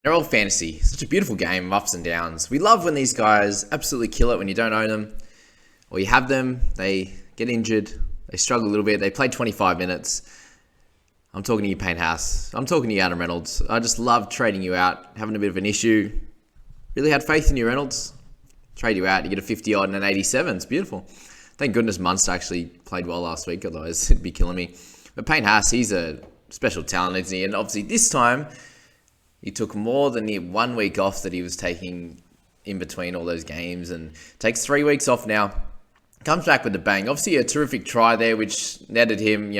They're all fantasy. Such a beautiful game of ups and downs. We love when these guys absolutely kill it when you don't own them or you have them. They get injured. They struggle a little bit. They play 25 minutes. I'm talking to you, Payne Haas. I'm talking to you, Adam Reynolds. I just love trading you out, having a bit of an issue. Really had faith in you, Reynolds. Trade you out. You get a 50 odd and an 87. It's beautiful. Thank goodness Munster actually played well last week, otherwise it'd be killing me. But Payne Haas, he's a special talent, isn't he? And obviously this time, he took more than the 1 week off that he was taking in between all those games and takes 3 weeks off now. Comes back with a bang. Obviously a terrific try there, which netted him,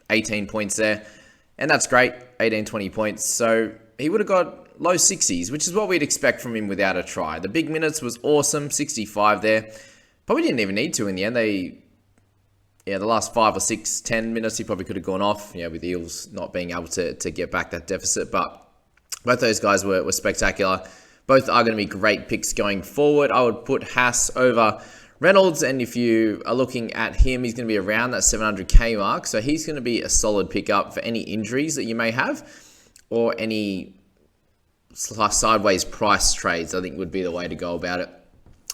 18 points there. And that's great, 18, 20 points. So he would have got low 60s, which is what we'd expect from him without a try. The big minutes was awesome, 65 there. Probably didn't even need to in the end. The last 5 or 6, 10 minutes, he probably could have gone off, with Eels not being able to get back that deficit. But both those guys were spectacular. Both are going to be great picks going forward. I would put Haas over Reynolds, and if you are looking at him, he's going to be around that 700k mark. So he's going to be a solid pickup for any injuries that you may have or any sideways price trades, I think would be the way to go about it.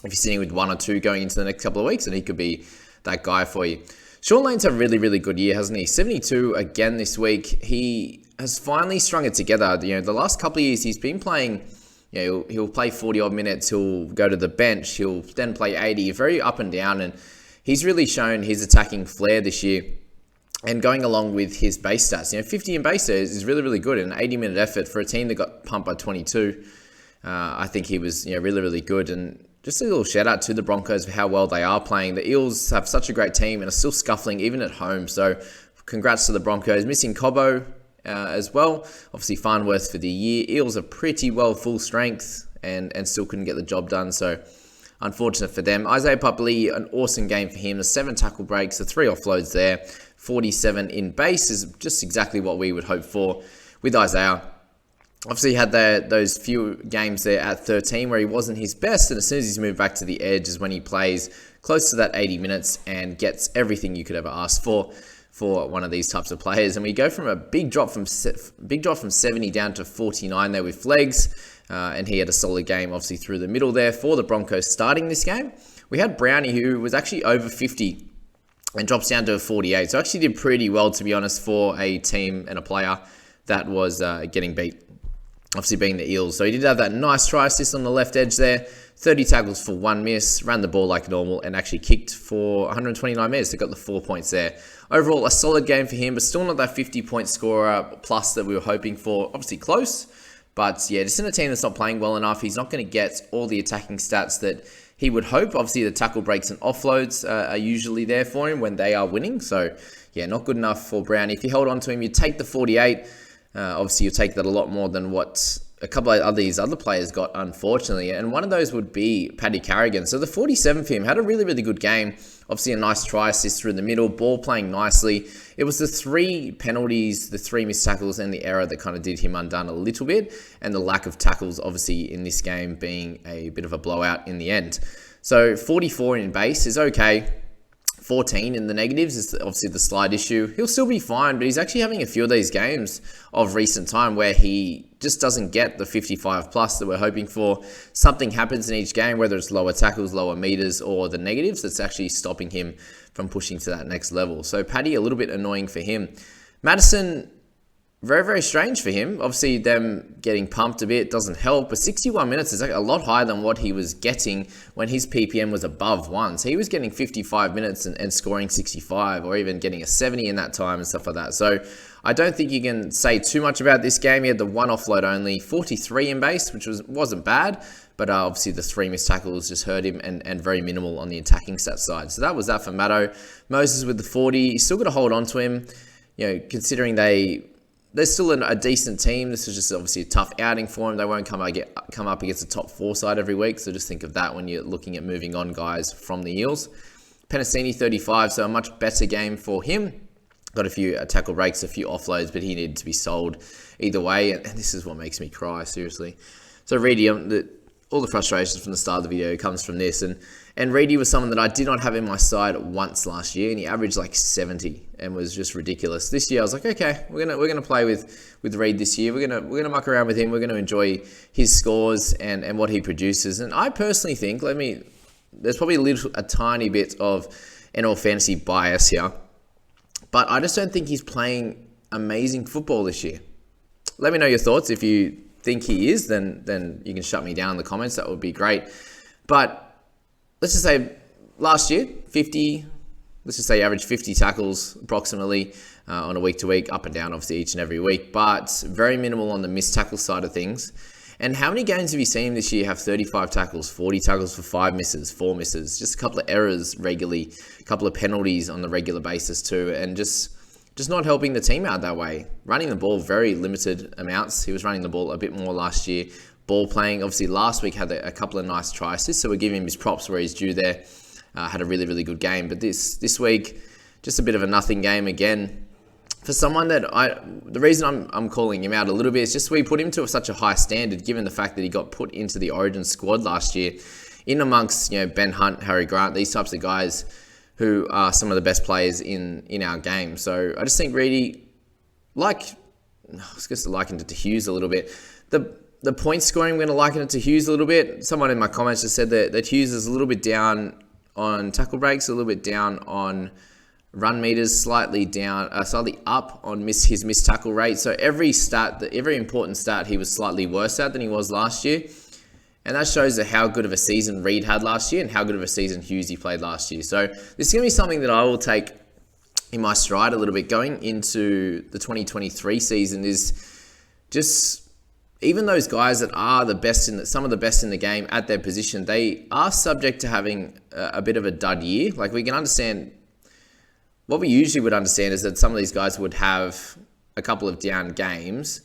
If you're sitting with 1 or 2 going into the next couple of weeks, and he could be that guy for you. Sean Lane's had a really, really good year, hasn't he? 72 again this week. He has finally strung it together. The last couple of years he's been playing, he'll play 40 odd minutes, he'll go to the bench, he'll then play 80, very up and down, and he's really shown his attacking flair this year. And going along with his base stats, 50 in base stats is really, really good. An 80-minute effort for a team that got pumped by 22. I think he was, really, really good. And just a little shout out to the Broncos for how well they are playing. The Eels have such a great team and are still scuffling even at home. So congrats to the Broncos. Missing Cobbo as well. Obviously Farnworth for the year. Eels are pretty well full strength and still couldn't get the job done. So unfortunate for them. Isaiah Papali'i, an awesome game for him. The 7 tackle breaks, the 3 offloads there. 47 in base is just exactly what we would hope for with Isaiah. Obviously, he had those few games there at 13 where he wasn't his best, and as soon as he's moved back to the edge is when he plays close to that 80 minutes and gets everything you could ever ask for one of these types of players. And we go from a big drop from 70 down to 49 there with Flegs, and he had a solid game, obviously, through the middle there for the Broncos starting this game. We had Brownie, who was actually over 50 and drops down to a 48. So actually did pretty well, to be honest, for a team and a player that was getting beat. Obviously being the Eels. So he did have that nice try assist on the left edge there. 30 tackles for 1 miss. Ran the ball like normal and actually kicked for 129 minutes. They got the 4 points there. Overall, a solid game for him, but still not that 50-point scorer plus that we were hoping for. Obviously close. But yeah, just in a team that's not playing well enough, he's not going to get all the attacking stats that he would hope. Obviously, the tackle breaks and offloads are usually there for him when they are winning. So yeah, not good enough for Brown. If you held on to him, you take the 48. Obviously, you take that a lot more than what a couple of these other players got, unfortunately. And one of those would be Paddy Carrigan. So the 47 for him had a really, really good game. Obviously, a nice try assist through the middle, ball playing nicely. It was the 3 penalties, the 3 missed tackles, and the error that kind of did him undone a little bit. And the lack of tackles, obviously, in this game being a bit of a blowout in the end. So 44 in base is okay. 14 in the negatives is obviously the slide issue. He'll still be fine, but he's actually having a few of these games of recent time where he just doesn't get the 55 plus that we're hoping for. Something happens in each game, whether it's lower tackles, lower meters, or the negatives, that's actually stopping him from pushing to that next level. So Paddy, a little bit annoying for him. Madison, very, very strange for him. Obviously, them getting pumped a bit doesn't help, but 61 minutes is a lot higher than what he was getting when his PPM was above 1. So he was getting 55 minutes and scoring 65, or even getting a 70 in that time and stuff like that. So I don't think you can say too much about this game. He had the 1 offload only, 43 in base, which wasn't bad, but obviously the 3 missed tackles just hurt him and very minimal on the attacking stat side. So that was that for Maddo. Moses with the 40, still got to hold on to him, considering they're still a decent team. This is just obviously a tough outing for them. They won't come up against a top 4 side every week. So just think of that when you're looking at moving on guys from the Eels. Penasini, 35, so a much better game for him. Got a few tackle breaks, a few offloads, but he needed to be sold either way. And this is what makes me cry, seriously. So Reedy, all the frustrations from the start of the video comes from this. And Reedy was someone that I did not have in my side once last year, and he averaged like 70 and was just ridiculous. This year I was like, okay, we're gonna play with Reed this year. We're gonna muck around with him. We're gonna enjoy his scores and what he produces. And I personally think, there's probably a tiny bit of NL fantasy bias here, but I just don't think he's playing amazing football this year. Let me know your thoughts. If you think he is, then you can shut me down in the comments. That would be great. But let's just say last year, 50, let's just say he averaged 50 tackles approximately on a week-to-week, up and down obviously each and every week, but very minimal on the missed tackle side of things. And how many games have you seen him this year have 35 tackles, 40 tackles for 5 misses, 4 misses, just a couple of errors regularly, a couple of penalties on the regular basis too, and just not helping the team out that way. Running the ball, very limited amounts. He was running the ball a bit more last year. Ball playing, obviously last week had a couple of nice try assists, so we're giving him his props where he's due there. Had a really, really good game. But this week, just a bit of a nothing game again. For someone that the reason I'm calling him out a little bit is just we put him to such a high standard, given the fact that he got put into the Origin squad last year, in amongst Ben Hunt, Harry Grant, these types of guys who are some of the best players in our game. So I just think Reedy, I was going to liken it to Hughes a little bit. The point scoring, I'm going to liken it to Hughes a little bit. Someone in my comments just said that Hughes is a little bit down on tackle breaks, a little bit down on run meters, slightly up on his missed tackle rate. So every important stat, he was slightly worse at than he was last year. And that shows how good of a season Reed had last year and how good of a season Hughesy played last year. So this is going to be something that I will take in my stride a little bit going into the 2023 season, is just even those guys that are some of the best in the game at their position, they are subject to having a bit of a dud year. Like, we can understand, what we usually would understand is that some of these guys would have a couple of down games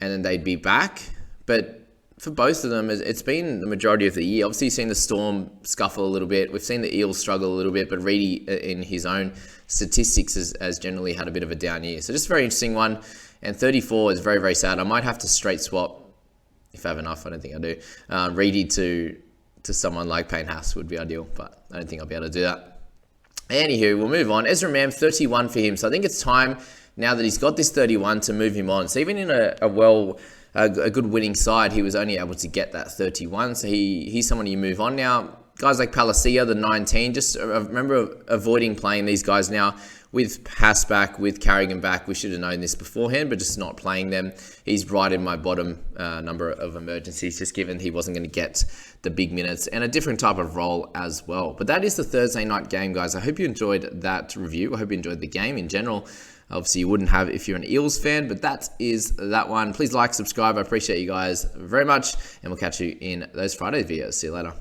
and then they'd be back. But for both of them, it's been the majority of the year. Obviously, you've seen the Storm scuffle a little bit. We've seen the Eels struggle a little bit, but Reedy, in his own statistics, has generally had a bit of a down year. So just a very interesting one. And 34 is very, very sad. I might have to straight swap, if I have enough. I don't think I do. Reedy to someone like Payne Haas would be ideal, but I don't think I'll be able to do that. Anywho, we'll move on. Ezra Mam, 31 for him. So I think it's time, now that he's got this 31, to move him on. So even in a good winning side, he was only able to get that 31. So he's someone you move on now. Guys like Palacia, the 19, just remember avoiding playing these guys now. With Haas back, with Carrigan back, we should have known this beforehand, but just not playing them. He's right in my bottom number of emergencies, just given he wasn't going to get the big minutes and a different type of role as well. But that is the Thursday night game, guys. I hope you enjoyed that review. I hope you enjoyed the game in general. Obviously, you wouldn't have if you're an Eels fan, but that is that one. Please like, subscribe. I appreciate you guys very much, and we'll catch you in those Friday videos. See you later.